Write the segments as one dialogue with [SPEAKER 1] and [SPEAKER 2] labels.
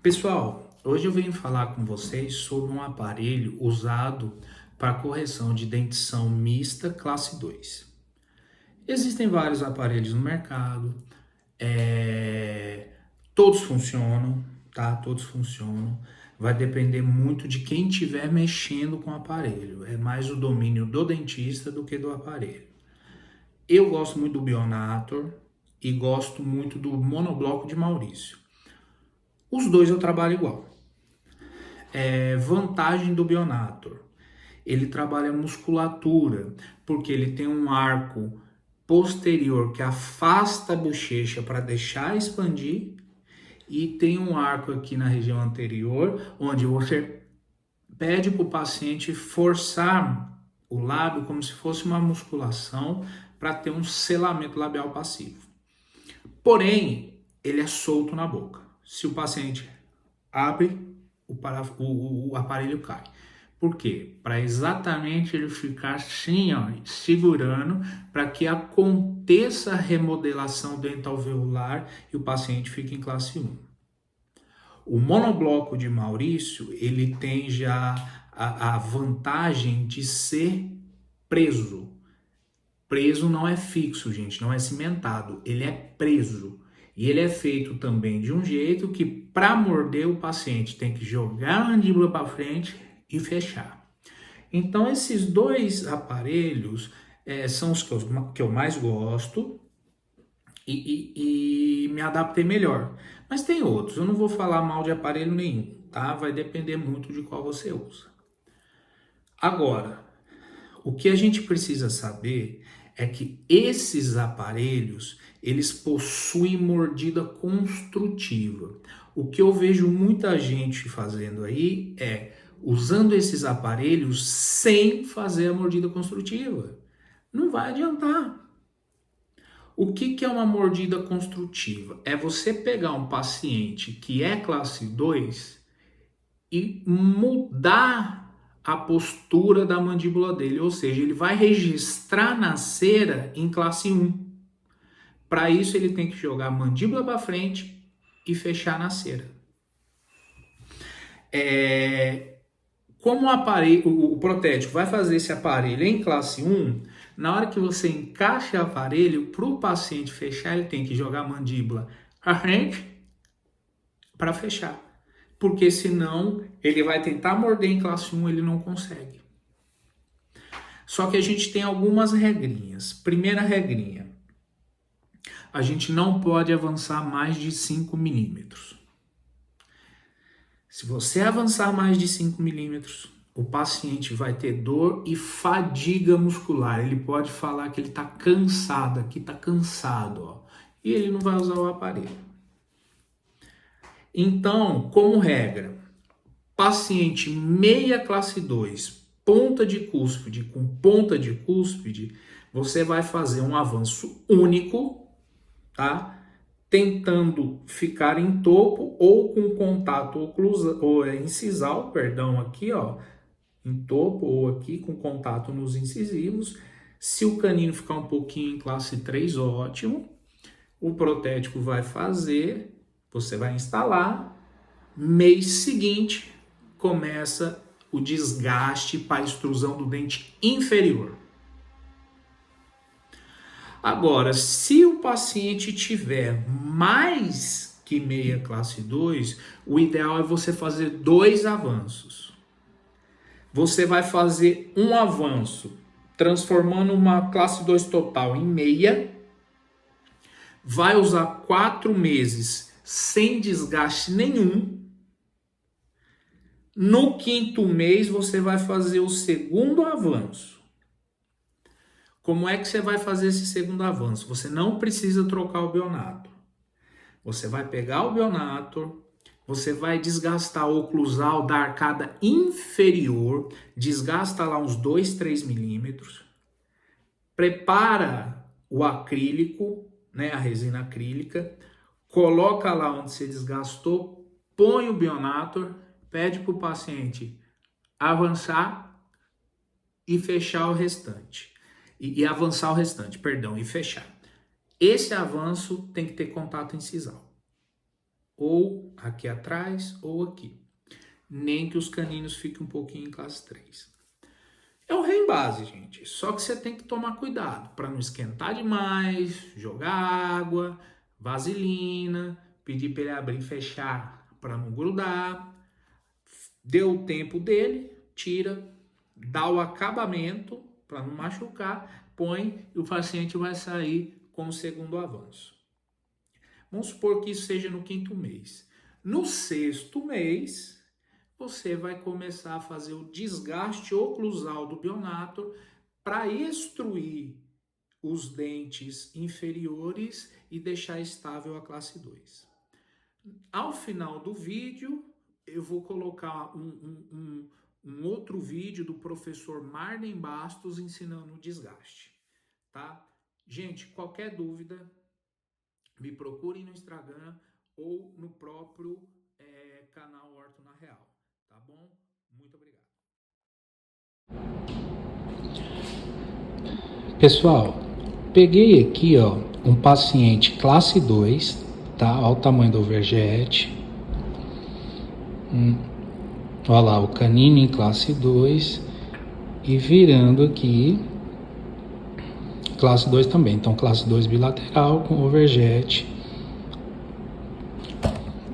[SPEAKER 1] Pessoal, hoje eu venho falar com vocês sobre um aparelho usado para correção de dentição mista classe 2. Existem vários aparelhos no mercado, todos funcionam, tá? Todos funcionam. Vai depender muito de quem estiver mexendo com o aparelho. É mais o domínio do dentista do que do aparelho. Eu gosto muito do Bionator e gosto muito do monobloco de Maurício. Os dois eu trabalho igual. Vantagem do Bionator: ele trabalha musculatura, porque ele tem um arco posterior que afasta a bochecha para deixar expandir, e tem um arco aqui na região anterior, onde você pede para o paciente forçar o lábio como se fosse uma musculação para ter um selamento labial passivo. Porém, ele é solto na boca. Se o paciente abre, o aparelho cai. Por quê? Para exatamente ele ficar assim, ó, segurando, para que aconteça a remodelação dentalveolar e o paciente fique em classe 1. O monobloco de Maurício, ele tem já a vantagem de ser preso. Preso não é fixo, gente, não é cimentado, ele é preso. E ele é feito também de um jeito que, para morder o paciente, tem que jogar a mandíbula para frente e fechar. Então, esses dois aparelhos são os que eu mais gosto e me adaptei melhor. Mas tem outros, eu não vou falar mal de aparelho nenhum, tá? Vai depender muito de qual você usa. Agora, o que a gente precisa saber é que esses aparelhos, eles possuem mordida construtiva. O que eu vejo muita gente fazendo aí é usando esses aparelhos sem fazer a mordida construtiva. Não vai adiantar. O que é uma mordida construtiva? É você pegar um paciente que é classe 2 e mudar a postura da mandíbula dele, ou seja, ele vai registrar na cera em classe 1. Para isso, ele tem que jogar a mandíbula para frente e fechar na cera. Como o protético vai fazer esse aparelho em classe 1, na hora que você encaixa o aparelho, para o paciente fechar, ele tem que jogar a mandíbula à frente para fechar. Porque senão ele vai tentar morder em classe 1, ele não consegue. Só que a gente tem algumas regrinhas. Primeira regrinha: a gente não pode avançar mais de 5 milímetros. Se você avançar mais de 5 milímetros, o paciente vai ter dor e fadiga muscular. Ele pode falar que ele está cansado, aqui está cansado, ó, e ele não vai usar o aparelho. Então, como regra, paciente meia classe 2, ponta de cúspide com ponta de cúspide, você vai fazer um avanço único, tá? Tentando ficar em topo ou com contato ou incisal, perdão, aqui, ó, em topo ou aqui com contato nos incisivos. Se o canino ficar um pouquinho em classe 3, ótimo. O protético vai fazer, você vai instalar. Mês seguinte, começa o desgaste para a extrusão do dente inferior. Agora, se o paciente tiver mais que meia classe 2, o ideal é você fazer 2 avanços. Você vai fazer um avanço transformando uma classe 2 total em meia, vai usar 4 meses sem desgaste nenhum. No 5º mês, você vai fazer o segundo avanço. Como é que você vai fazer esse segundo avanço? Você não precisa trocar o Bionator. Você vai pegar o Bionator, você vai desgastar o oclusal da arcada inferior, desgasta lá uns 2, 3 milímetros, prepara o acrílico, né, a resina acrílica, coloca lá onde você desgastou, põe o Bionator, pede para o paciente avançar e fechar o restante. E avançar o restante, perdão, e fechar. Esse avanço tem que ter contato incisal. ou aqui atrás, ou aqui. Nem que os caninos fiquem um pouquinho em classe 3. É o reembase, gente. Só que você tem que tomar cuidado para não esquentar demais, jogar água, vaselina, pedir para ele abrir e fechar para não grudar. Deu o tempo dele, tira, dá o acabamento para não machucar, põe e o paciente vai sair com o segundo avanço. Vamos supor que isso seja no 5º mês. No 6º mês, você vai começar a fazer o desgaste oclusal do Bionator para extruir os dentes inferiores e deixar estável a classe 2. Ao final do vídeo, eu vou colocar um outro vídeo do professor Marden Bastos ensinando o desgaste, tá? Gente, qualquer dúvida, me procurem no Instagram ou no próprio canal Orto na Real, tá bom? Muito obrigado.
[SPEAKER 2] Pessoal, peguei aqui, ó, um paciente classe 2, tá? Olha o tamanho do overjet. Olha lá, o canino em classe 2 e virando aqui classe 2 também. Então, classe 2 bilateral com overjet.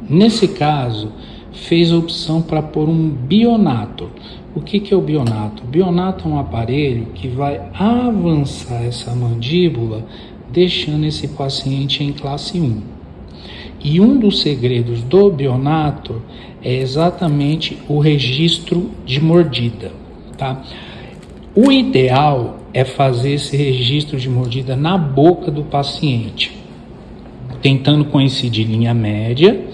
[SPEAKER 2] Nesse caso, fez a opção para pôr um Bionator. O que é o Bionator? O Bionator é um aparelho que vai avançar essa mandíbula, deixando esse paciente em classe 1. E um dos segredos do Bionator é exatamente o registro de mordida, tá? O ideal é fazer esse registro de mordida na boca do paciente, tentando coincidir linha média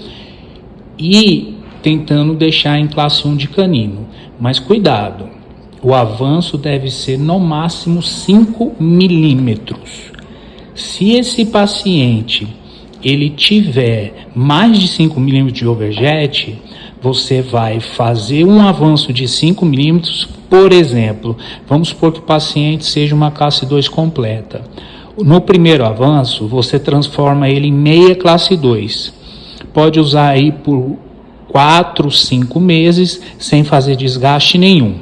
[SPEAKER 2] e tentando deixar em classe 1 de canino. Mas cuidado, o avanço deve ser no máximo 5 milímetros. Se esse paciente ele tiver mais de 5 milímetros de overjet, você vai fazer um avanço de 5 milímetros, por exemplo, vamos supor que o paciente seja uma classe 2 completa. No primeiro avanço, você transforma ele em meia classe 2. Pode usar aí por 4, 5 meses sem fazer desgaste nenhum.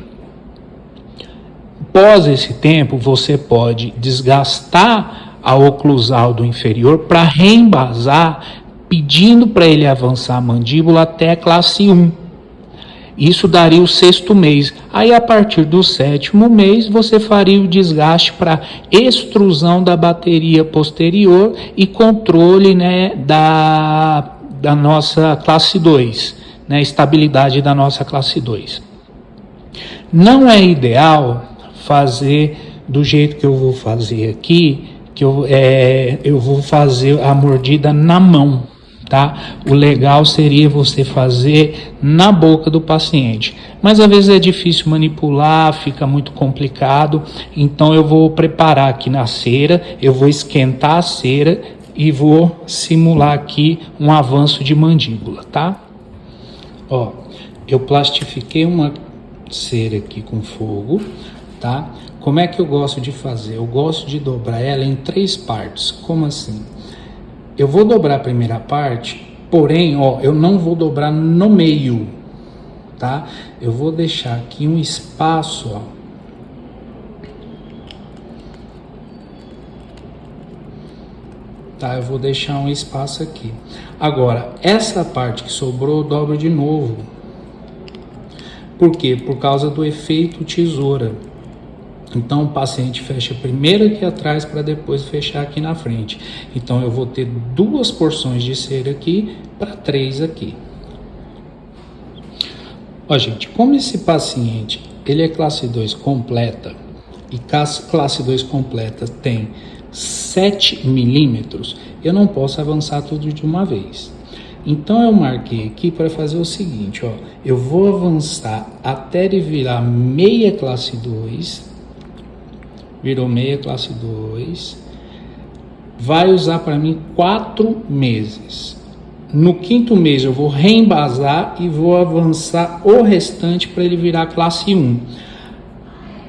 [SPEAKER 2] Após esse tempo, você pode desgastar a oclusal do inferior para reembasar, pedindo para ele avançar a mandíbula até a classe 1. Isso daria o 6º mês. Aí, a partir do 7º mês, você faria o desgaste para extrusão da bateria posterior e controle, né, da nossa classe 2, né, estabilidade da nossa classe 2. Não é ideal fazer do jeito que eu vou fazer aqui, que eu vou fazer a mordida na mão, tá? O legal seria você fazer na boca do paciente, mas às vezes é difícil manipular, fica muito complicado, então eu vou preparar aqui na cera, eu vou esquentar a cera e vou simular aqui um avanço de mandíbula, tá? Ó, eu plastifiquei uma cera aqui com fogo, tá? Como é que eu gosto de fazer? Eu gosto de dobrar ela em 3 partes. Como assim? Eu vou dobrar a primeira parte, porém, ó, eu não vou dobrar no meio, tá? Eu vou deixar aqui um espaço, ó. Tá, eu vou deixar um espaço aqui. Agora, essa parte que sobrou, eu dobro de novo. Por quê? Por causa do efeito tesoura. Então, o paciente fecha primeiro aqui atrás para depois fechar aqui na frente. Então, eu vou ter 2 porções de cera aqui para 3 aqui. Ó, gente, como esse paciente, ele é classe 2 completa, e classe 2 completa tem 7 milímetros, eu não posso avançar tudo de uma vez. Então, eu marquei aqui para fazer o seguinte, ó, eu vou avançar até ele virar meia classe 2, virou meia classe 2, vai usar para mim 4 meses. No 5º mês eu vou reembasar e vou avançar o restante para ele virar classe 1.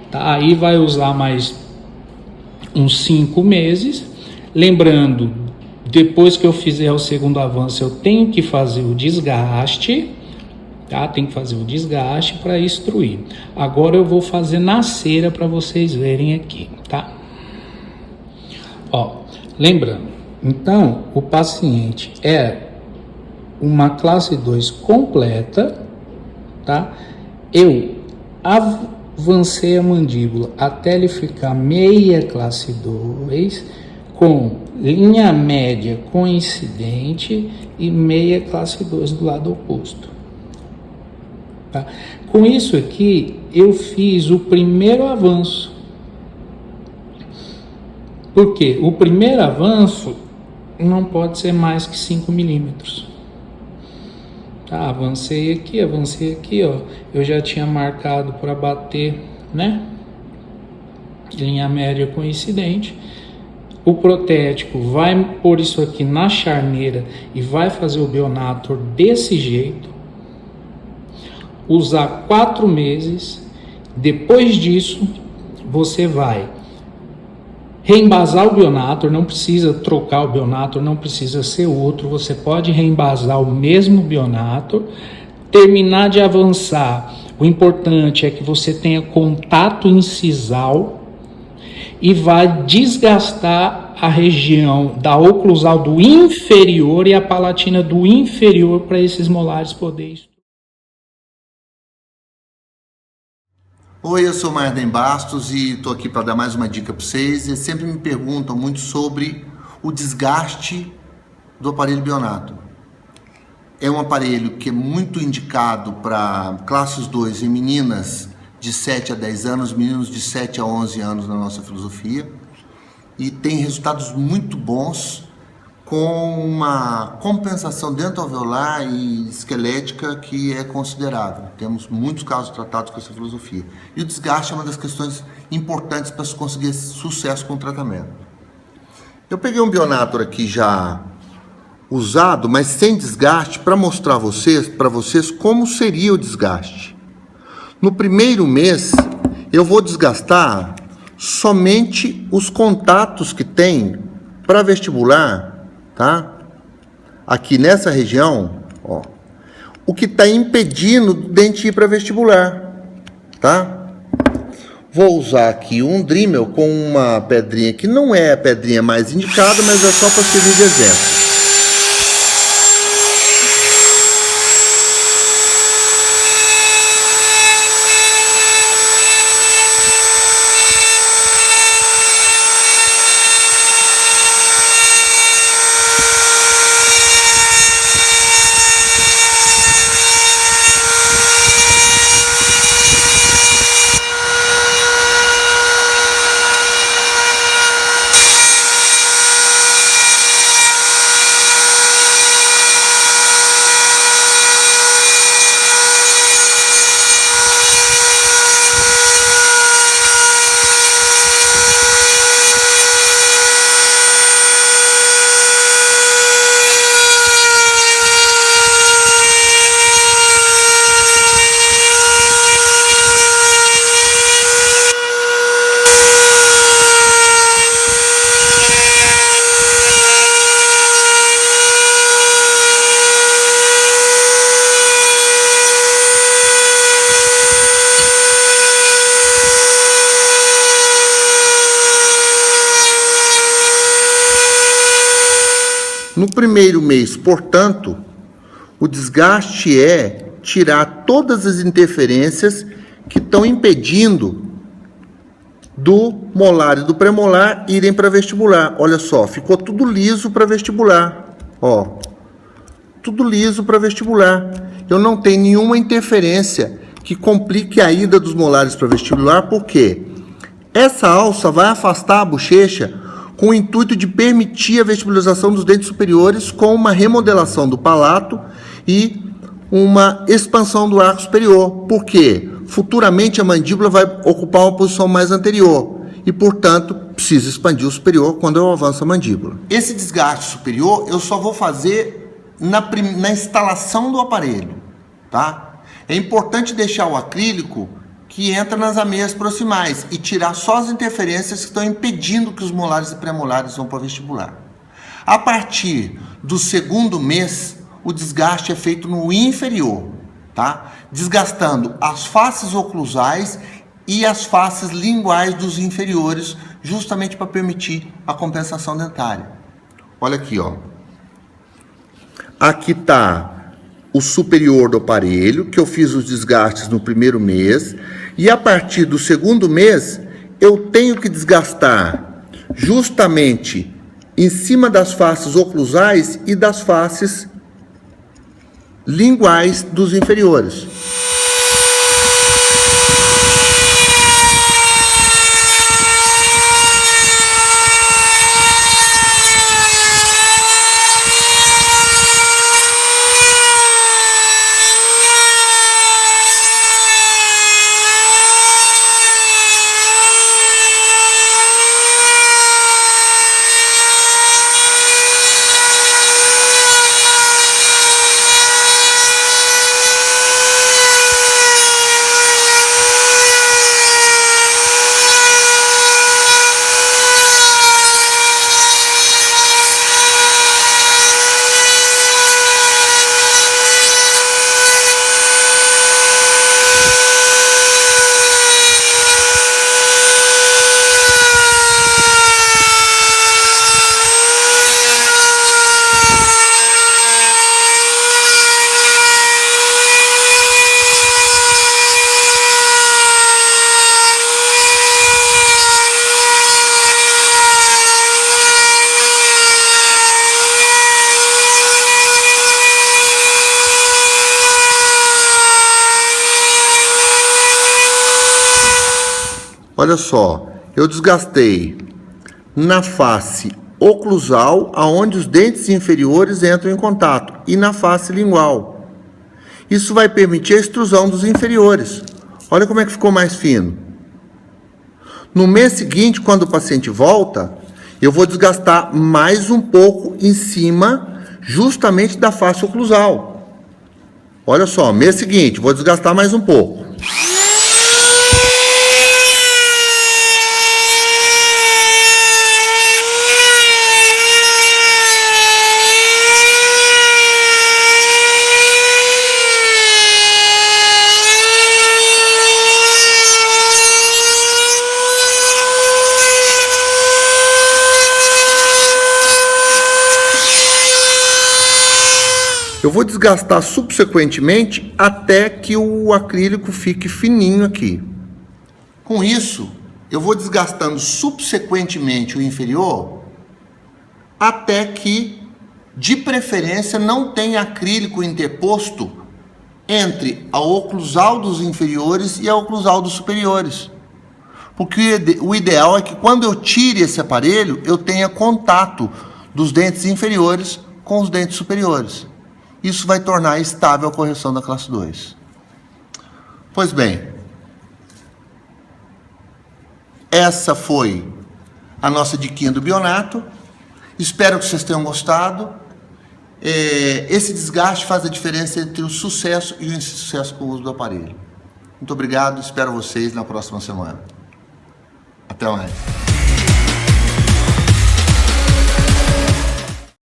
[SPEAKER 2] Tá? Aí vai usar mais uns 5 meses, lembrando Depois que eu fizer o segundo avanço, eu tenho que fazer o desgaste, tá? Tem que fazer o desgaste para instruir. Agora eu vou fazer na cera para vocês verem aqui, tá? Ó, lembrando, então o paciente é uma classe 2 completa, tá? Eu avancei a mandíbula até ele ficar meia classe 2, com linha média coincidente e meia classe 2 do lado oposto. Tá? Com isso aqui, eu fiz o primeiro avanço. Porque o primeiro avanço não pode ser mais que 5 milímetros. Tá, avancei aqui, ó. Eu já tinha marcado para bater, né? Linha média coincidente. O protético vai pôr isso aqui na charneira e vai fazer o Bionator desse jeito. Usar 4 meses. Depois disso, você vai reembasar o Bionator, não precisa trocar o Bionator, não precisa ser outro, você pode reembasar o mesmo Bionator, terminar de avançar. O importante é que você tenha contato incisal e vai desgastar a região da oclusal do inferior e a palatina do inferior para esses molares poderem.
[SPEAKER 3] Oi, eu sou o Marden Bastos e estou aqui para dar mais uma dica para vocês. Eles sempre me perguntam muito sobre o desgaste do aparelho Bionator. É um aparelho que é muito indicado para classes 2 em meninas de 7 a 10 anos, meninos de 7 a 11 anos na nossa filosofia, e tem resultados muito bons com uma compensação dentoalveolar e esquelética que é considerável. Temos muitos casos tratados com essa filosofia. E o desgaste é uma das questões importantes para se conseguir sucesso com o tratamento. Eu peguei um Bionator aqui já usado, mas sem desgaste, para mostrar para vocês como seria o desgaste. No primeiro mês, eu vou desgastar somente os contatos que tem para vestibular, tá? Aqui nessa região, ó, o que está impedindo o dente ir para vestibular, tá? Vou usar aqui um Dremel com uma pedrinha que não é a pedrinha mais indicada, mas é só para servir de exemplo. No primeiro mês, portanto, o desgaste é tirar todas as interferências que estão impedindo do molar e do premolar irem para vestibular. Olha só, ficou tudo liso para vestibular. Ó, tudo liso para vestibular. Eu não tenho nenhuma interferência que complique a ida dos molares para vestibular, porque essa alça vai afastar a bochecha com o intuito de permitir a vestibularização dos dentes superiores com uma remodelação do palato e uma expansão do arco superior, porque futuramente a mandíbula vai ocupar uma posição mais anterior e, portanto, precisa expandir o superior quando eu avanço a mandíbula. Esse desgaste superior eu só vou fazer na instalação do aparelho, tá? É importante deixar o acrílico que entra nas ameias proximais e tirar só as interferências que estão impedindo que os molares e premolares vão para o vestibular. A partir do segundo mês, o desgaste é feito no inferior, tá? Desgastando as faces oclusais e as faces linguais dos inferiores, justamente para permitir a compensação dentária. Olha aqui, ó. Aqui está o superior do aparelho, que eu fiz os desgastes no primeiro mês, e a partir do segundo mês, eu tenho que desgastar justamente em cima das faces oclusais e das faces linguais dos inferiores. Olha só, eu desgastei na face oclusal, aonde os dentes inferiores entram em contato, e na face lingual. Isso vai permitir a extrusão dos inferiores. Olha como é que ficou mais fino. No mês seguinte, quando o paciente volta, eu vou desgastar mais um pouco em cima, justamente da face oclusal. Olha só, mês seguinte, vou desgastar mais um pouco. Eu vou desgastar subsequentemente até que o acrílico fique fininho aqui. Com isso, eu vou desgastando subsequentemente o inferior até que, de preferência, não tenha acrílico interposto entre a oclusal dos inferiores e a oclusal dos superiores. Porque o ideal é que quando eu tire esse aparelho, eu tenha contato dos dentes inferiores com os dentes superiores. Isso vai tornar estável a correção da classe 2. Pois bem, essa foi a nossa diquinha do Bionato. Espero que vocês tenham gostado. Esse desgaste faz a diferença entre o sucesso e o insucesso com o uso do aparelho. Muito obrigado, espero vocês na próxima semana. Até mais.